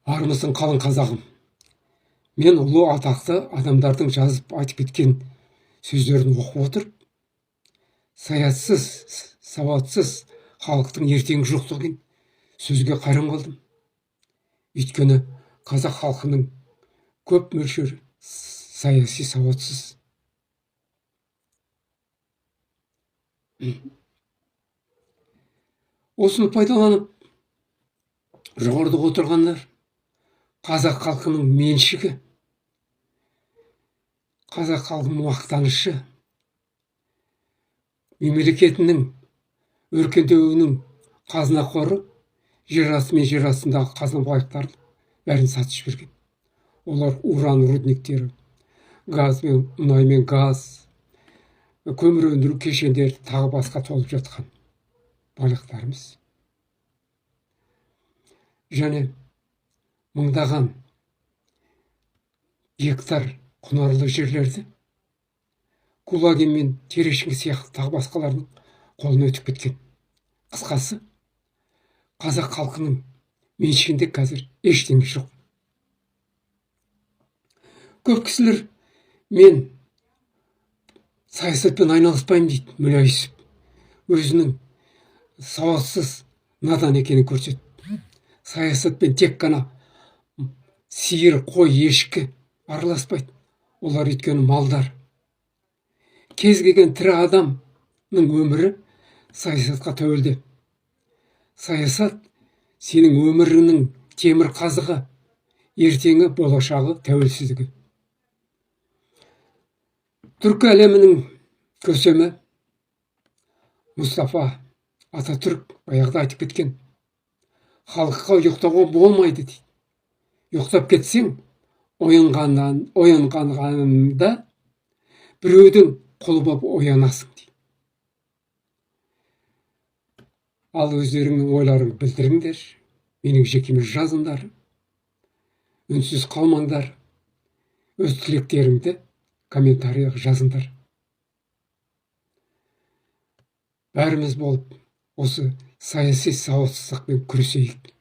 Армысың қалың қазағым. Мен ұлы атақты адамдардың жазып айтып кеткен сөздерін оқып отырып, саясыз, сауатсыз халықтың ертеңі жоқ деген сөзге қайран қалдым. Өйткені қазақ халқының көп мөлшері саяси сауатсыз. Осыны пайдаланып, жоғарыда отырғандар қазақ халқының меншігі, қазақ халқының мақтанышы, мемлекетінің өркендеуінің қазына қоры, жер асты мен жер астындағы қазына байлықтарын бәрін сатып жіберген. Олар уран рудниктері, газ бен мұнай мен газ, көмір өндіру кешендері тағы басқа толып жатқан байлықтарымыз. Және мыңдаған гектар құнарлы жерлерді Кулагин мен Терещенко сияқты тағы басқалардың қолына өтіп кеткен. Қысқасы, қазақ халқының меншігінде қазір ештеңе жоқ. Көп кісілер мен саясатпен айналыспаймын дейді, мүләйісіп, өзінің сауатсыз, надан екенін көрсетіп. Саясатпен тек қана сиыр, қой, ешкі араласпайды. Олар өйткені малдар. Кез келген тірі адамның өмірі саясатқа тәуелді. Саясат сенің өмірінің темір қазығы, ертеңі болашағы тәуелсіздігі. Түркі әлемінің көсемі Мұстафа Ататүрік баяғыда айтып кеткен: халыққа ұйықтауға болмайды дейді. Ұйықтап кетсең, оянғанда біреудің құлы болып оянасың дейді. Ал өздеріңнің ойларын білдіріңдер, менің жекеме жазыңдар, үнсіз қалмаңдар, өз тілектеріңді комментарияға жазыңдар. Бәріміз болып осы саяси сауатсыздықпен күресейік.